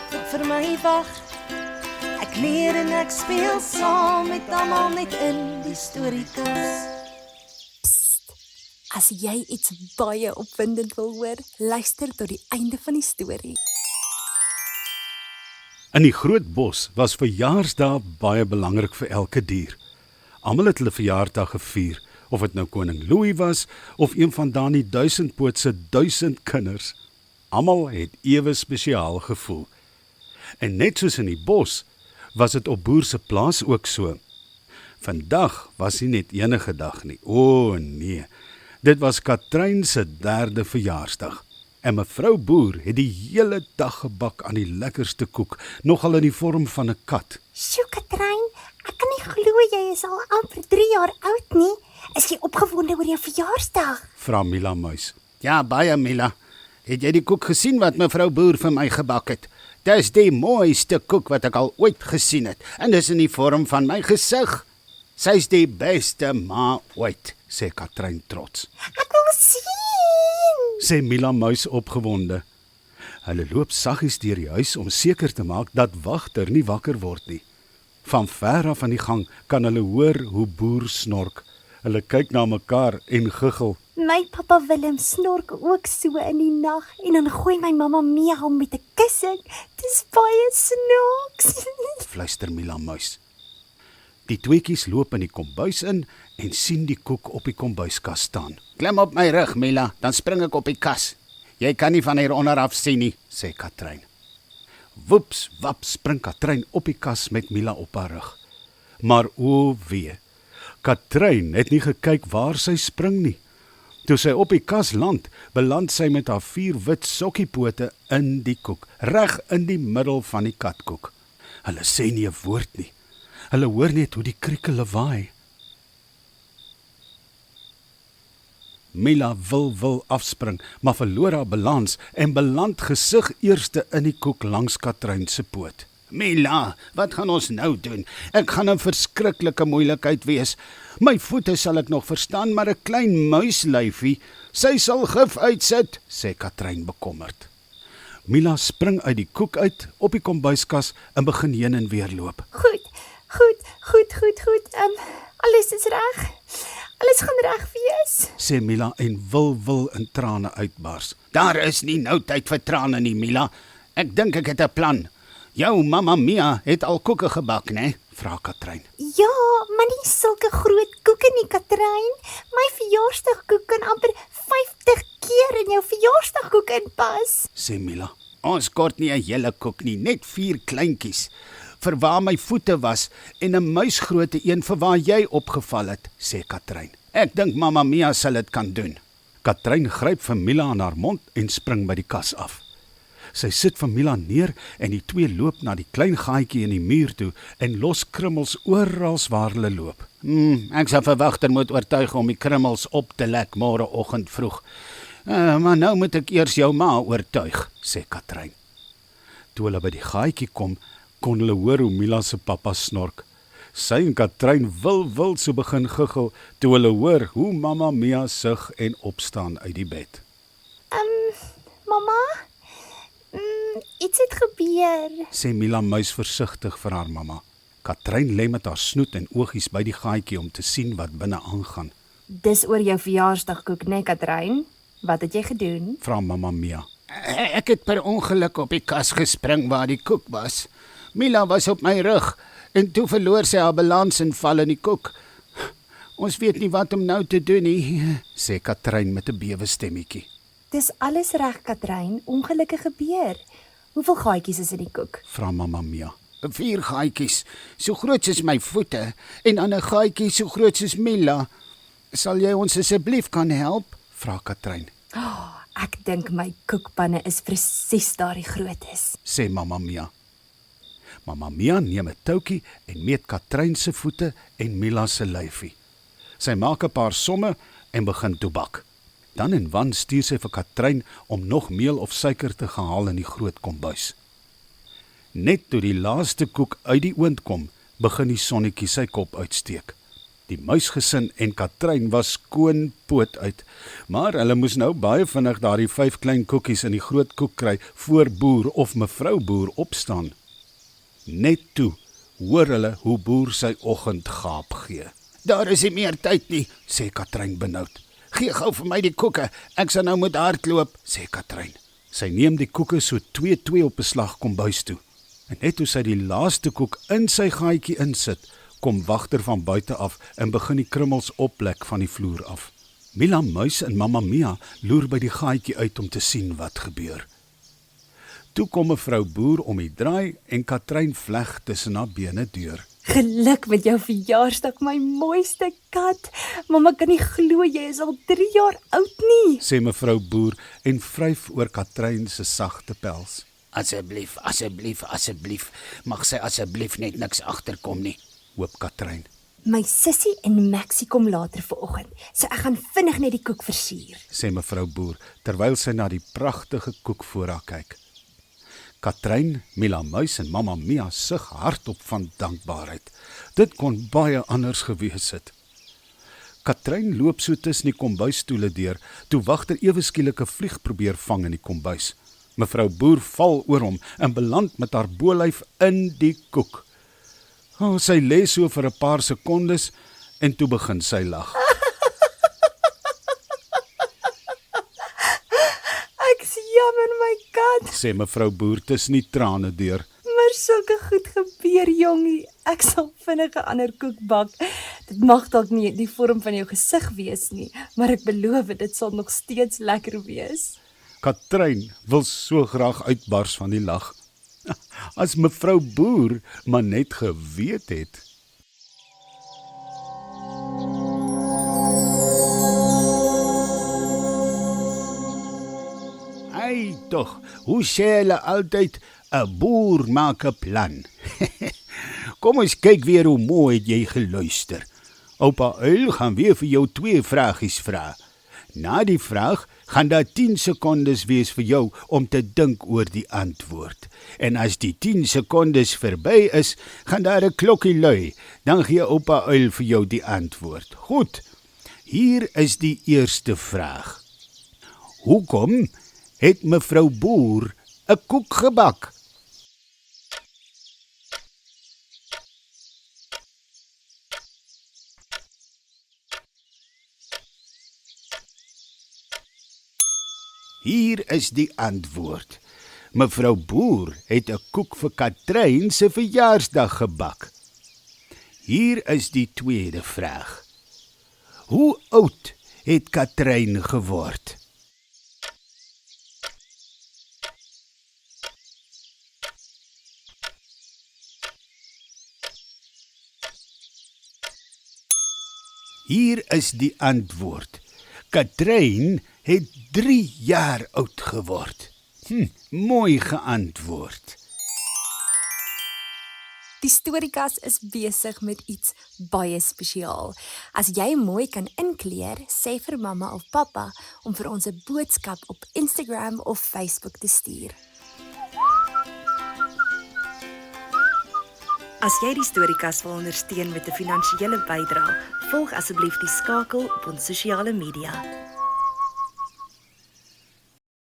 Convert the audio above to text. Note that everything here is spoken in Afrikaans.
wat vir my wag. Ek leer en ek speel saam met almal net in die storiekas. As jy iets baie opwindend wil hoor, luister tot die einde van die storie. In die groot bos was verjaarsdae baie belangrik vir elke dier. Almal het hulle verjaardag gevier, of dit nou koning Louis was, of een van Dani Duisendpoot se 1000 kinders. Almal het ewe spesiaal gevoel. En net soos in die bos, was dit op Boer se plaas ook so. Vandag was nie net enige dag nie, o nee, dit was Katrein se 3de verjaarsdag. En mevrou Boer het die hele dag gebak aan die lekkerste koek, nogal in die vorm van 'n kat. Sjoe, Katrein, ek kan nie glo jy is al amper 3 jaar oud nie. Is jy opgewonde oor jou verjaarsdag? Vra Mila Muis. Ja, baie Mila. Het jy die koek gesien wat mevrou Boer vir my gebak het? Dis die mooiste koek wat ek al ooit gesien het. En dis in die vorm van my gesig. Sy's die beste ma ooit, sê Katrein trots. Ek wil sien! Sê Mila Muis opgewonde. Hulle loop saggies deur die huis om seker te maak dat Wagter nie wakker word nie. Van ver af aan die gang kan hulle hoor hoe Boer snork. Hulle kyk na mekaar en giggel. My pappa Willem snork ook so in die nag en dan gooi my mamma Mia hom met 'n kussing. Dis baie snaaks. Fluister Mila Muis. Die tweeetjies loop in die kombuis in en sien die koek op die kombuiskas staan. Klim op my rug, Mila, dan spring ek op die kas. Jy kan nie van hier onder af sien nie, sê Katrein. Woeps, wap spring Katrein op die kas met Mila op haar rug. Maar o wee, Katrein het nie gekyk waar sy spring nie. Toe sy op die kas land, beland sy met haar 4 wit sokkiepote in die koek, reg in die middel van die katkoek. Hulle sê nie 'n woord nie. Hulle hoor net hoe die krieke lawaai. Mila wil afspring, maar verloor haar balans en beland gesig eerste in die koek langs Katrein se poot. Mila, wat gaan ons nou doen? Ek gaan 'n verskriklike moeilikheid wees. My voete sal ek nog verstaan, maar 'n klein muislyfie, sy sal gif uitsit, sê Katrein bekommerd. Mila spring uit die koek uit op die kombuiskas en begin heen en weer loop. Goed. Alles is reg. Alles gaan reg wees, sê Mila en wil in trane uitbars. Daar is nie nou tyd vir trane nie, Mila. Ek dink ek het 'n plan. Jou mamma Mia het al koeke gebak, né? Vra Katrein. Ja, maar nie sulke groot koeke nie, Katrein. My verjaarsdagkoek kan amper 50 keer in jou verjaarsdagkoek inpas, sê Mila. Ons kort nie 'n hele koek nie, net 4 kleintjies. Vir waar my voete was en 'n muisgrootte een vir waar jy opgeval het, sê Katrein. Ek dink mamma Mia sal dit kan doen. Katrein gryp vir Mila aan haar mond en spring by die kas af. Sy sit vir Mila neer en die twee loop na die klein gaatjie in die muur toe en los krummels oral waar hulle loop. Ek sal vir Wagter moet oortuig om die krummels op te lek môreoggend vroeg. Maar nou moet ek eers jou ma oortuig, sê Katrein. Toe hulle by die gaatjie kom, kon hulle hoor hoe Mila se pappa snork. Sy en Katrein wil so begin giggel toe hulle hoor hoe mamma Mia sug en opstaan uit die bed. Mamma? Iets het gebeur, sê Mila Muis versigtig vir haar mamma. Katrein lê met haar snoet en oogies by die gaatjie om te sien wat binne aangaan. Dis oor jou verjaarsdagkoek, né, Katrein? Wat het jy gedoen? Vra mamma Mia. Ek het per ongeluk op die kas gespring waar die koek was. Mila was op my rug en toe verloor sy haar balans en val in die koek. Ons weet nie wat om nou te doen nie, sê Katrein met 'n bewe stemmetjie. Dis alles reg, Katrein, ongelukke gebeur. Hoeveel gaatjies is in die koek? Vra mamma Mia. 4 gaatjies, so groot soos my voete en dan 'n gaatjie so groot soos Mila. Sal jy ons asseblief kan help? Vra Katrein. Ek dink my koekpanne is presies daardie grootes, sê mamma Mia. Mamma Mia neem 'n toutjie en meet Katrein se voete en Mila se lyfie. Sy maak 'n paar somme en begin toe bak. Dan en wan stuur sy vir Katrein om nog meel of suiker te gaan haal in die groot kombuis. Net toe die laaste koek uit die oond kom, begin die sonnetjie sy kop uitsteek. Die muisgesin en Katrein was skoonpoot uit, maar hulle moes nou baie vinnig daardie 5 klein koekies in die groot koek kry voor Boer of mevrou Boer opstaan. Net toe hoor hulle hoe Boer sy oggendgaap gee. Daar is nie meer tyd nie, Sê Katrein benoud. gee gou vir my die koeke, ek sal nou moet hardloop. Sê Katrein. Sy neem die koeke so 2-2 op 'n slag kombuis toe. En net toe sy die laaste koek in sy gaatjie insit, kom wagter van buite af en begin die krummels oplek van die vloer af. Mila Muis en Mamma Mia loer by die gaatjie uit om te sien wat gebeur. Toe kom mevrou Boer om die draai en Katrein vleg tussen haar bene deur. Geluk met jou verjaarsdag, my mooiste kat. Mamma kan nie glo jy is al 3 jaar oud nie. Sê mevrou Boer en vryf oor Katrein se sagte pels. Asseblief, asseblief, asseblief, mag sy asseblief net niks agterkom nie. Hoop Katrein. My sussie en Maxie kom later vanoggend, so ek gaan vinnig net die koek versier. Sê mevrou Boer terwyl sy na die pragtige koek voor haar kyk. Katrein, Mila Muis en Mamma Mia sug hardop van dankbaarheid. Dit kon baie anders gewees het. Katrein loop so tussen die kombuisstoele deur, toe wagter ewe skielik 'n vlieg probeer vang in die kombuis. Mevrou Boer val oor hom en beland met haar bolyf in die koek. Sy lê so vir 'n paar sekondes en toe begin sy lag. Ek's jammer my kat, Sê mevrou Boer tussen die trane deur. maar sulke goed gebeur jongie. Ek sal vinnig 'n ander koek bak. Dit mag dalk nie die vorm van jou gesig wees nie, maar ek beloof dit sal nog steeds lekker wees. Katrein wil so graag uitbars van die lag. As mevrou Boer maar net geweet het. Ai tog, hoe sê hulle altyd, 'n boer maak 'n plan. Kom ons kyk weer hoe mooi het jy geluister. Oupa Uil gaan weer vir jou 2 vragies vra. Na die vraag gaan daar 10 sekondes wees vir jou om te dink oor die antwoord. En as die 10 sekondes verby is, gaan daar 'n klokkie lui. Dan gee oupa Uil vir jou die antwoord. Goed, hier is die eerste vraag. Hoekom het mevrou Boer 'n koek gebak? Hier is die antwoord. Mevrou Boer het 'n koek vir Katrein se verjaarsdag gebak. Hier is die tweede vraag. Hoe oud het Katrein geword? Hier is die antwoord. Katrein het 3 jaar oud geword. Mooi geantwoord. Die Storiekas is besig met iets baie spesiaal. As jy mooi kan inkleer, sê vir mamma of pappa om vir ons 'n boodskap op Instagram of Facebook te stuur. As jy die Storiekas wil ondersteun met 'n finansiële bydrae, volg asseblief die skakel op ons sosiale media.